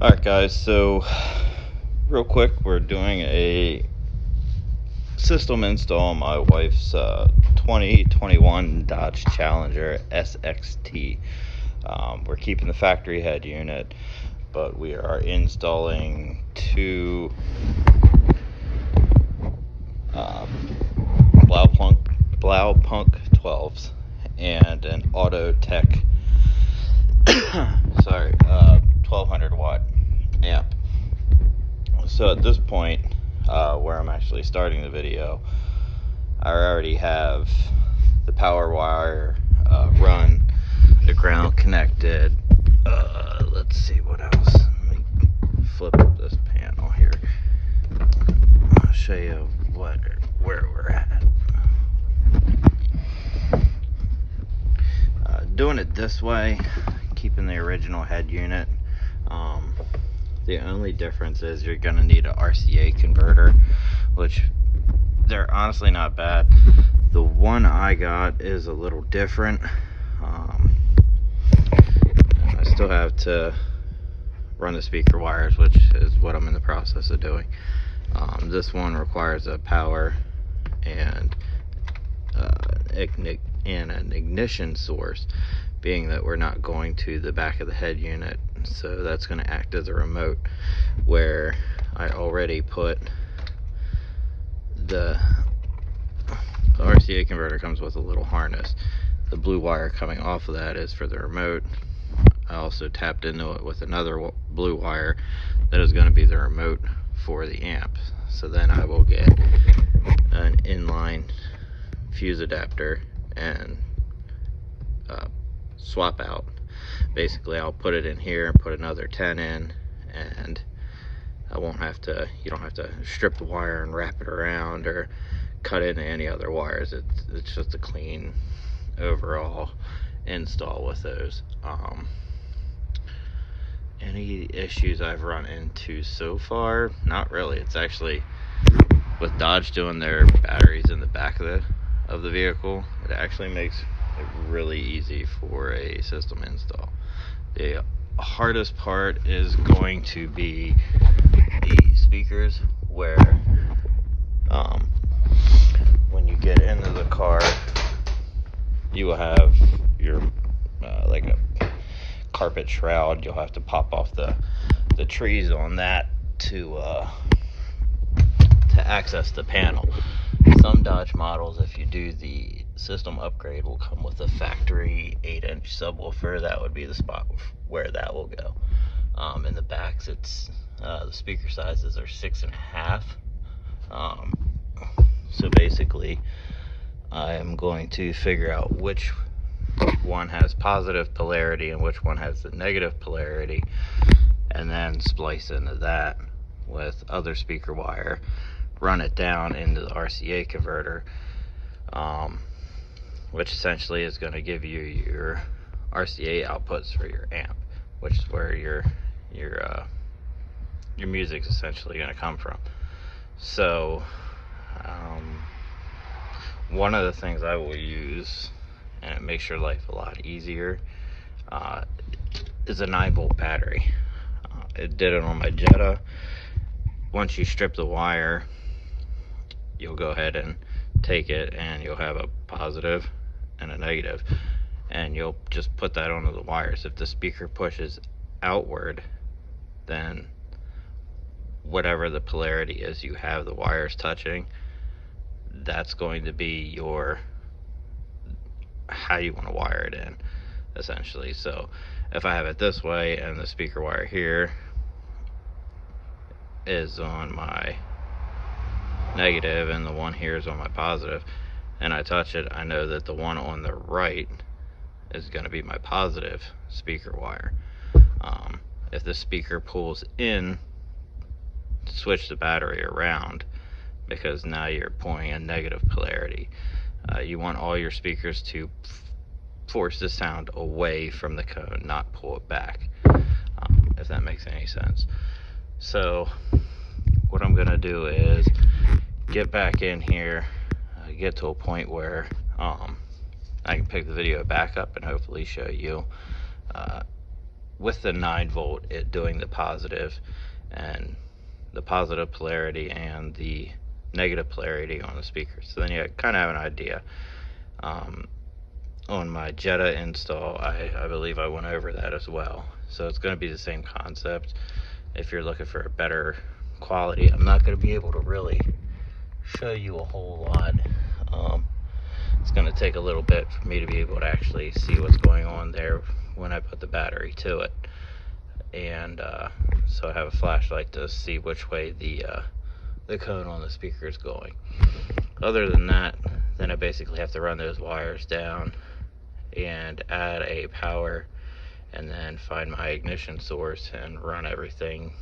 Alright guys, so real quick, we're doing a system install on my wife's 2021 Dodge Challenger SXT. We're keeping the factory head unit, but we are installing two Blaupunk 12s and an Autotech 1200 watt amp. So at this point, where I'm actually starting the video, I already have the power wire run, the ground connected. Let's see what else. Let me flip up this panel here. I'll show you where we're at. Doing it this way, keeping the original head unit. The only difference is you're going to need an RCA converter, which they're honestly not bad. The one I got is a little different. I still have to run the speaker wires, which is what I'm in the process of doing. This one requires a power and an ignition source, being that we're not going to the back of the head unit, so that's going to act as a remote, where I already put the RCA converter comes with a little harness. The blue wire coming off of that is for the remote. I also tapped into it with another blue wire that is going to be the remote for the amp. So then I will get an inline fuse adapter and swap out. Basically, I'll put it in here and put another 10 in, and you don't have to strip the wire and wrap it around or cut into any other wires. It's just a clean overall install with those. Any issues I've run into so far? Not really. It's actually, with Dodge doing their batteries in the back of the vehicle, it actually makes it really easy for a system install. The hardest part is going to be the speakers, where when you get into the car, you will have your like a carpet shroud. You'll have to pop off the trees on that to access the panel. Some Dodge models, if you do the system upgrade, will come with a factory 8-inch subwoofer. That would be the spot where that will go. In the backs, it's the speaker sizes are 6.5. So basically, I am going to figure out which one has positive polarity and which one has the negative polarity, and then splice into that with other speaker wire, run it down into the RCA converter, which essentially is going to give you your RCA outputs for your amp, which is where your music's essentially going to come from. So one of the things I will use, and it makes your life a lot easier, is a 9-volt battery. It did it on my Jetta. Once you strip the wire, you'll go ahead and take it, and you'll have a positive and a negative, and you'll just put that onto the wires. If the speaker pushes outward, then whatever the polarity is you have the wires touching, that's going to be how you want to wire it in, essentially. So if I have it this way and the speaker wire here is on my negative and the one here is on my positive, and I touch it, I know that the one on the right is going to be my positive speaker wire. If the speaker pulls in, switch the battery around, because now you're pulling a negative polarity. You want all your speakers to force the sound away from the cone, not pull it back, if that makes any sense. So what I'm gonna do is get back in here, get to a point where I can pick the video back up and hopefully show you with the 9-volt, it doing the positive and the positive polarity and the negative polarity on the speakers. So then you kind of have an idea. On my Jetta install, I believe I went over that as well. So it's going to be the same concept. If you're looking for a better quality, I'm not going to be able to really show you a whole lot. It's going to take a little bit for me to be able to actually see what's going on there when I put the battery to it. And so I have a flashlight to see which way the cone on the speaker is going. Other than that, then I basically have to run those wires down and add a power, and then find my ignition source and run everything,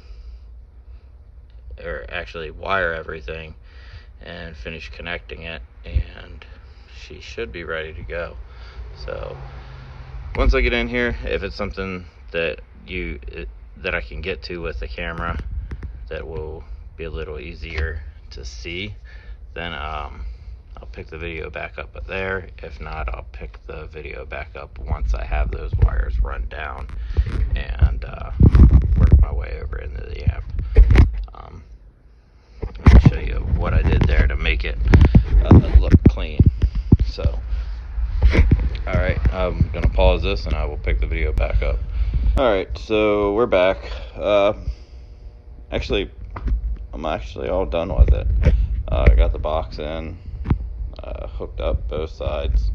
or actually wire everything and finish connecting it, and she should be ready to go. So once I get in here, if it's something that I can get to with the camera that will be a little easier to see, then I'll pick the video back up there. If not, I'll pick the video back up once I have those wires run down and work my way over into the amp. I'll show you what I did there to make it look clean. So, alright, I'm going to pause this and I will pick the video back up. Alright, so we're back. Actually, I'm all done with it. I got the box in, hooked up both sides,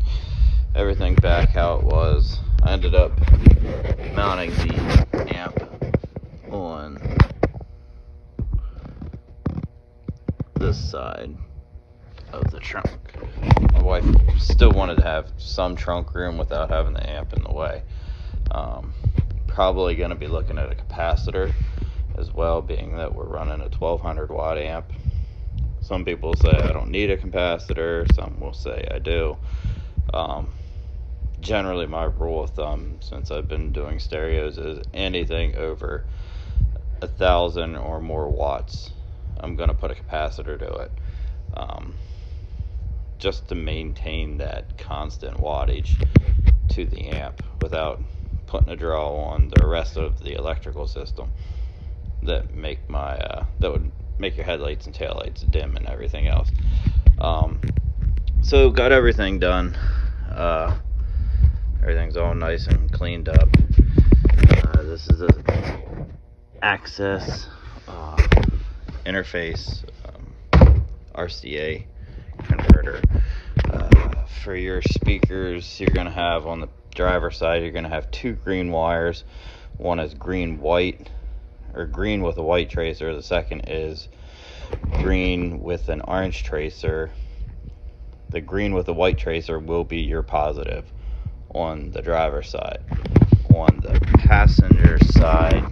everything back how it was. I ended up mounting the amp on this side of the trunk. My wife still wanted to have some trunk room without having the amp in the way. Probably going to be looking at a capacitor as well, being that we're running a 1200 watt amp. Some people say I don't need a capacitor, some will say I do. Generally my rule of thumb since I've been doing stereos is anything over 1,000 or more watts, I'm going to put a capacitor to it, just to maintain that constant wattage to the amp without putting a draw on the rest of the electrical system that would make your headlights and taillights dim and everything else. So got everything done. Everything's all nice and cleaned up. This is a access interface RCA converter. For your speakers, you're going to have on the driver's side, you're going to have two green wires. One is green-white, or green with a white tracer. The second is green with an orange tracer. The green with the white tracer will be your positive on the driver's side. On the passenger side,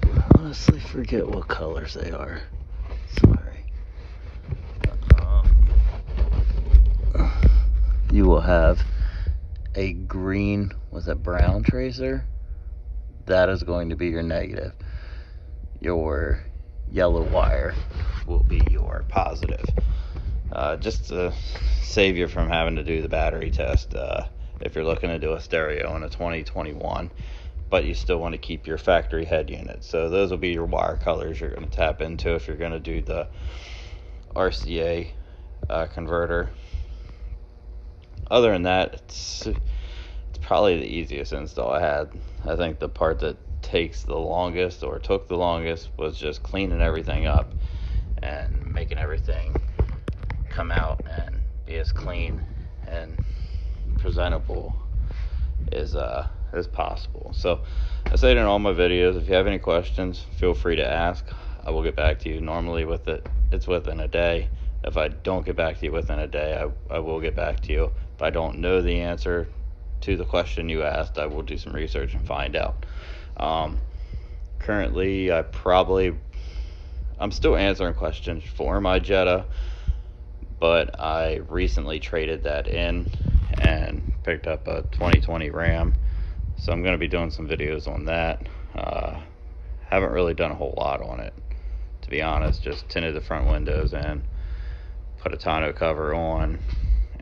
I honestly forget what colors they are. Sorry. You will have a green with a brown tracer. That is going to be your negative. Your yellow wire will be your positive. Just to save you from having to do the battery test if you're looking to do a stereo in a 2021, but you still want to keep your factory head unit. So those will be your wire colors you're going to tap into if you're going to do the RCA converter. Other than that, it's probably the easiest install I had. I think the part that takes the longest, or took the longest, was just cleaning everything up and making everything come out and be as clean and presentable as possible. So I say it in all my videos, if you have any questions, feel free to ask. I will get back to you. Normally it's within a day. If I don't get back to you within a day, I will get back to you. If I don't know the answer to the question you asked, I will do some research and find out. Currently, I'm still answering questions for my Jetta, but I recently traded that in and picked up a 2020 Ram. So I'm going to be doing some videos on that. Haven't really done a whole lot on it, to be honest. Just tinted the front windows and put a tonneau cover on,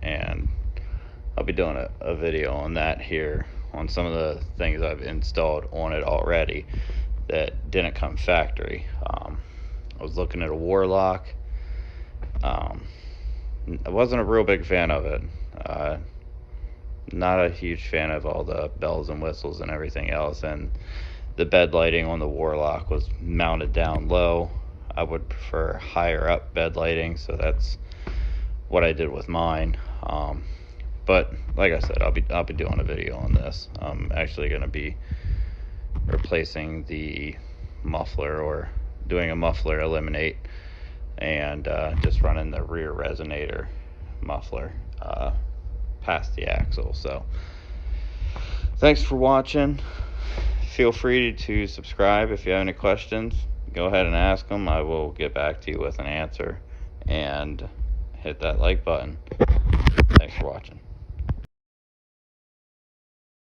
and I'll be doing a video on that here on some of the things I've installed on it already that didn't come factory. I was looking at a Warlock. I wasn't a real big fan of it. Not a huge fan of all the bells and whistles and everything else, and the bed lighting on the Warlock was mounted down low. I would prefer higher up bed lighting, so that's what I did with mine. But like I said, I'll be doing a video on this. I'm actually going to be replacing the muffler, or doing a muffler eliminate, and just running the rear resonator muffler past the axle. So thanks for watching. Feel free to subscribe. If you have any questions, go ahead and ask them. I will get back to you with an answer, and hit that like button. Thanks for watching.